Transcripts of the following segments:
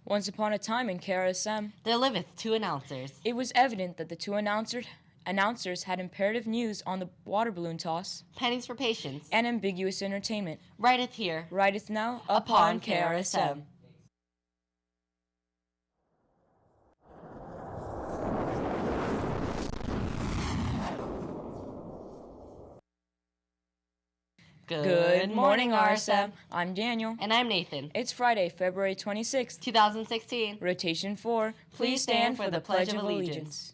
Once upon a time in Krsm, there liveth two announcers. It was evident that the two announcers had imperative news on the water balloon toss, pennies for patience, and ambiguous entertainment. Writeth here, writeth now, upon Krsm. Good morning, RSM. I'm Daniel. And I'm Nathan. It's Friday, February 26th, 2016. Rotation 4. Please stand for the Pledge of Allegiance.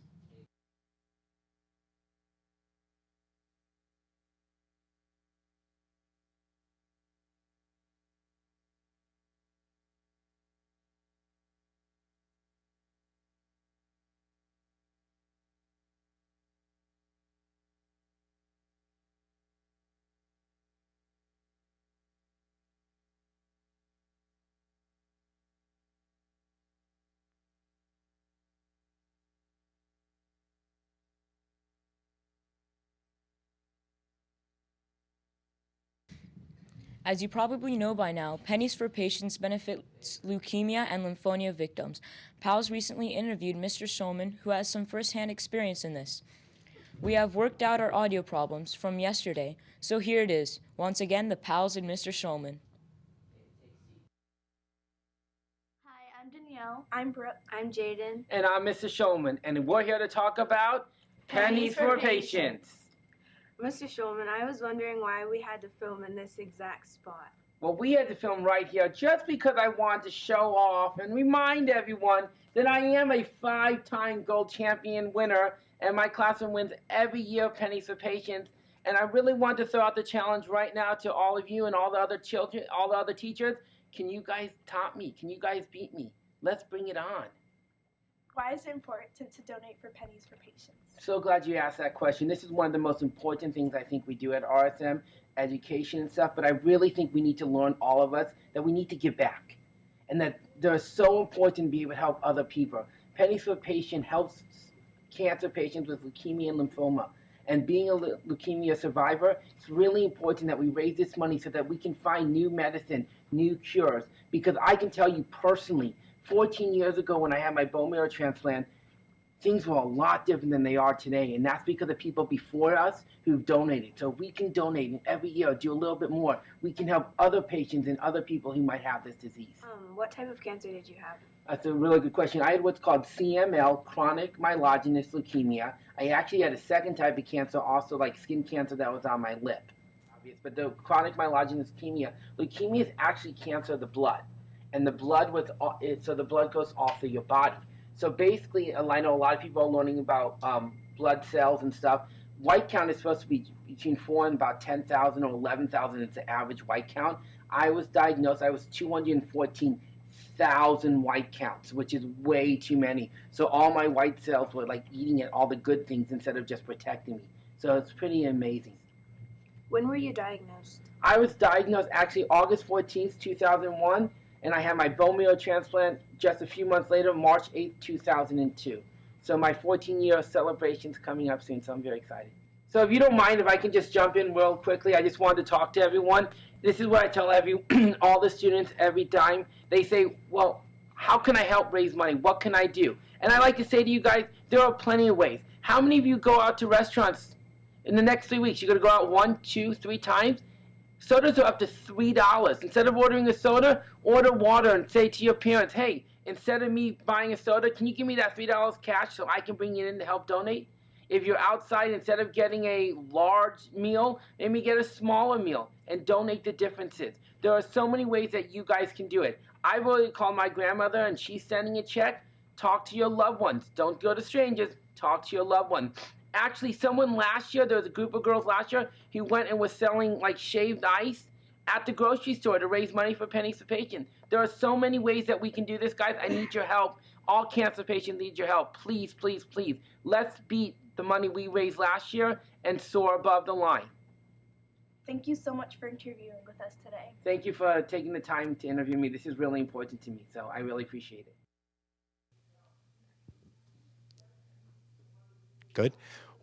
As you probably know by now, Pennies for Patients benefits leukemia and lymphoma victims. PALS recently interviewed Mr. Shulman, who has some first-hand experience in this. We have worked out our audio problems from yesterday, so here it is. Once again, the PALS and Mr. Shulman. Hi, I'm Danielle. I'm Brooke. I'm Jaden. And I'm Mr. Shulman, and we're here to talk about Pennies for Patients. Mr. Shulman, I was wondering why we had to film in this exact spot. Well, we had to film right here just because I wanted to show off and remind everyone that I am a 5-time gold champion winner, and my classroom wins every year Pennies for Patients. And I really want to throw out the challenge right now to all of you and all the other children, all the other teachers. Can you guys top me? Can you guys beat me? Let's bring it on. Why is it important to donate for Pennies for Patients? So glad you asked that question. This is one of the most important things I think we do at RSM, education and stuff, but I really think we need to learn, all of us, that we need to give back, and that they're so important to be able to help other people. Pennies for Patient helps cancer patients with leukemia and lymphoma. And being a leukemia survivor, it's really important that we raise this money so that we can find new medicine, new cures. Because I can tell you personally, 14 years ago when I had my bone marrow transplant, things were a lot different than they are today, and that's because of people before us who've donated. So we can donate, and every year do a little bit more. We can help other patients and other people who might have this disease. What type of cancer did you have? That's a really good question. I had what's called CML, chronic myelogenous leukemia. I actually had a second type of cancer, also like skin cancer that was on my lip. But the chronic myelogenous leukemia is actually cancer of the blood. And the blood so the blood goes off of your body. So basically, I know a lot of people are learning about blood cells and stuff. White count is supposed to be between 4 and about 10,000 or 11,000. It's the average white count. I was diagnosed, I was 214,000 white counts, which is way too many. So all my white cells were like eating at all the good things instead of just protecting me. So it's pretty amazing. When were you diagnosed? I was diagnosed actually August 14th, 2001. And I had my bone marrow transplant just a few months later, March 8th, 2002. So my 14-year celebration's coming up soon, so I'm very excited. So if you don't mind, if I can just jump in real quickly, I just wanted to talk to everyone. This is what I tell all the students every time. They say, well, how can I help raise money? What can I do? And I like to say to you guys, there are plenty of ways. How many of you go out to restaurants in the next 3 weeks? You're going to go out 1, 2, 3 times? Sodas are up to $3. Instead of ordering a soda, order water and say to your parents, hey, instead of me buying a soda, can you give me that $3 cash so I can bring it in to help donate? If you're outside, instead of getting a large meal, maybe get a smaller meal and donate the differences. There are so many ways that you guys can do it. I've already called my grandmother and she's sending a check. Talk to your loved ones. Don't go to strangers. Talk to your loved ones. Actually, someone last year, there was a group of girls last year who went and was selling like shaved ice at the grocery store to raise money for Pennies for Patients. There are so many ways that we can do this, guys. I need your help. All cancer patients need your help. Please, please, please. Let's beat the money we raised last year and soar above the line. Thank you so much for interviewing with us today. Thank you for taking the time to interview me. This is really important to me, so I really appreciate it. Good.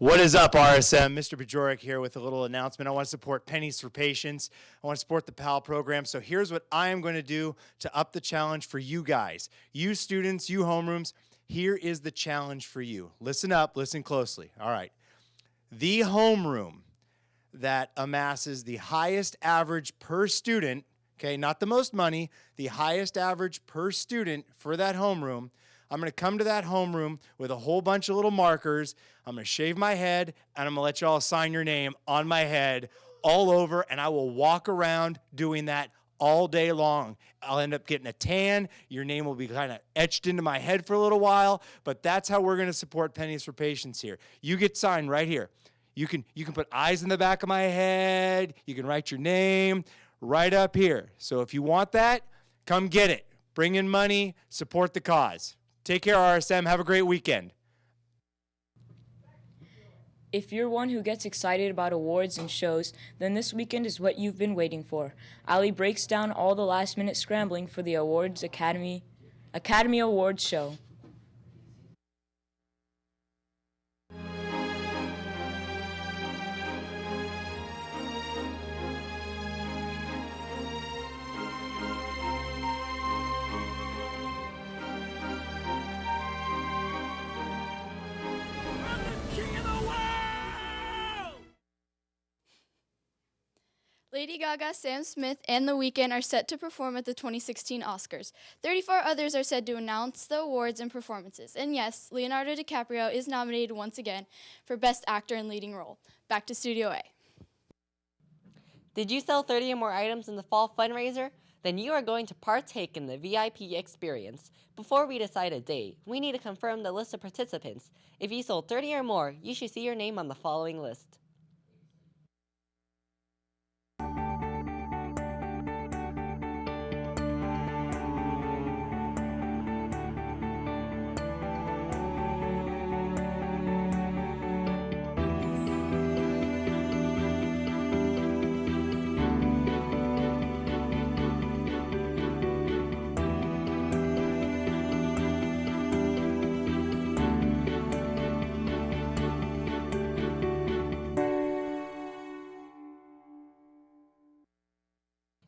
What is up, RSM? Mr. Bajorek here with a little announcement. I want to support Pennies for Patients. I want to support the PAL program. So here's what I am going to do to up the challenge for you guys. You students, you homerooms, here is the challenge for you. Listen up, listen closely. All right. The homeroom that amasses the highest average per student, okay, not the most money, the highest average per student for that homeroom, I'm going to come to that homeroom with a whole bunch of little markers. I'm going to shave my head, and I'm going to let y'all sign your name on my head all over, and I will walk around doing that all day long. I'll end up getting a tan. Your name will be kind of etched into my head for a little while, but that's how we're going to support Pennies for Patients here. You get signed right here. You can put eyes in the back of my head. You can write your name right up here. So if you want that, come get it. Bring in money, support the cause. Take care, RSM. Have a great weekend. If you're one who gets excited about awards and shows, then this weekend is what you've been waiting for. Ali breaks down all the last-minute scrambling for the Academy Awards show. Lady Gaga, Sam Smith, and The Weeknd are set to perform at the 2016 Oscars. 34 others are said to announce the awards and performances. And yes, Leonardo DiCaprio is nominated once again for Best Actor in Leading Role. Back to Studio A. Did you sell 30 or more items in the fall fundraiser? Then you are going to partake in the VIP experience. Before we decide a date, we need to confirm the list of participants. If you sold 30 or more, you should see your name on the following list.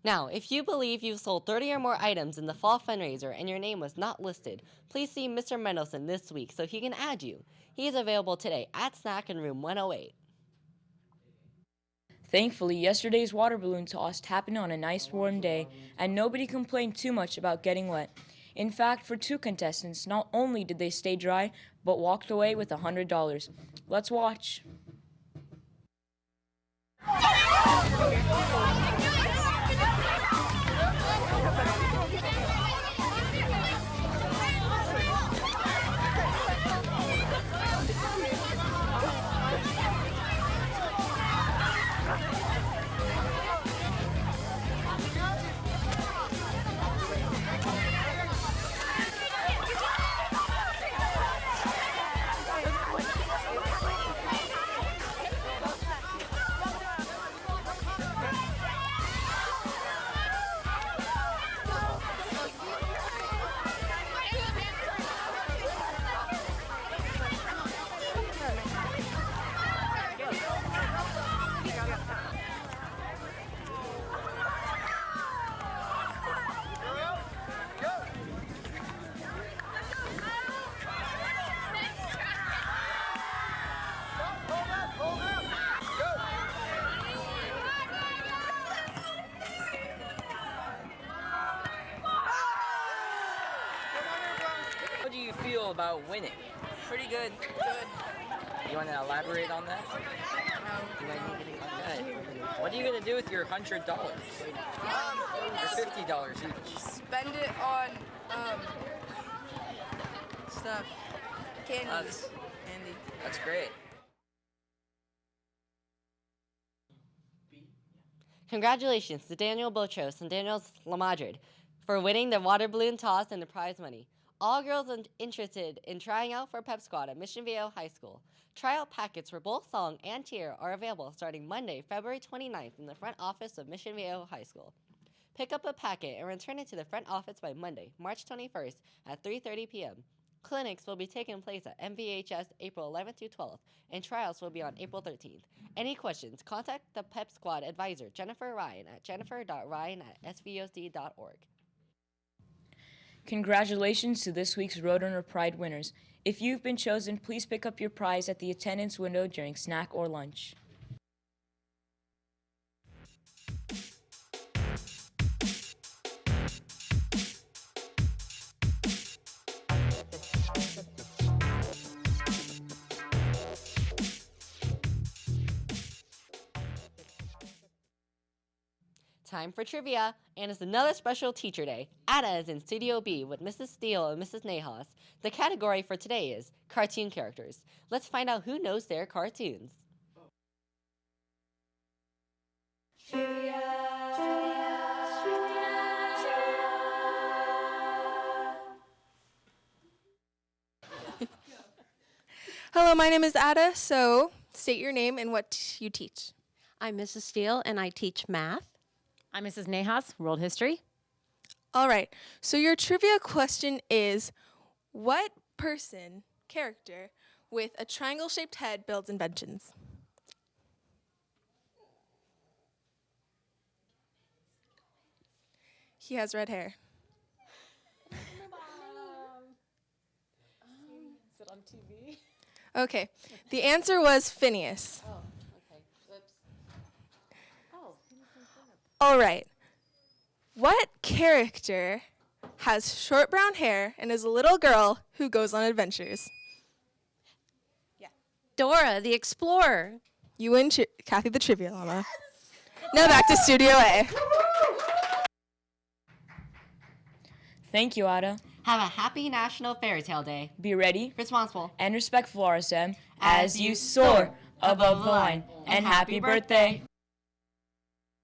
Now, if you believe you've sold 30 or more items in the fall fundraiser and your name was not listed, please see Mr. Mendelson this week so he can add you. He is available today at Snack in Room 108. Thankfully, yesterday's water balloon toss happened on a nice warm day, and nobody complained too much about getting wet. In fact, for two contestants, not only did they stay dry, but walked away with $100. Let's watch. How do you feel about winning? Pretty good. You want to elaborate on that? Okay. What are you going to do with your $100? Or $50 each? Spend it on stuff. Candies. Candy. That's great. Congratulations to Daniel Botros and Daniel Lamadrid for winning the water balloon toss and the prize money. All girls interested in trying out for Pep Squad at Mission Viejo High School. Tryout packets for both song and cheer are available starting Monday, February 29th in the front office of Mission Viejo High School. Pick up a packet and return it to the front office by Monday, March 21st at 3:30 p.m. Clinics will be taking place at MVHS April 11th through 12th, and trials will be on April 13th. Any questions, contact the Pep Squad advisor, Jennifer Ryan, at jennifer.ryan@svosd.org. Congratulations to this week's Roadrunner Pride winners. If you've been chosen, please pick up your prize at the attendance window during snack or lunch. Time for trivia, and it's another special teacher day. Ada is in Studio B with Mrs. Steele and Mrs. Nahas. The category for today is cartoon characters. Let's find out who knows their cartoons. Hello, my name is Ada. So, state your name and what you teach. I'm Mrs. Steele, and I teach math. I'm Mrs. Nahas, World History. All right. So, your trivia question is, what character, with a triangle-shaped head builds inventions? He has red hair. Is it on TV? Okay. The answer was Phineas. Oh, okay. Whoops. Oh. All right. What character has short brown hair and is a little girl who goes on adventures? Dora, the explorer. You win, Kathy the Trivia Llama. Now back to Studio A. Thank you, Ada. Have a happy National Fairy Tale Day. Be ready Responsible. and respectful, RSM, as you soar above the line. And happy birthday.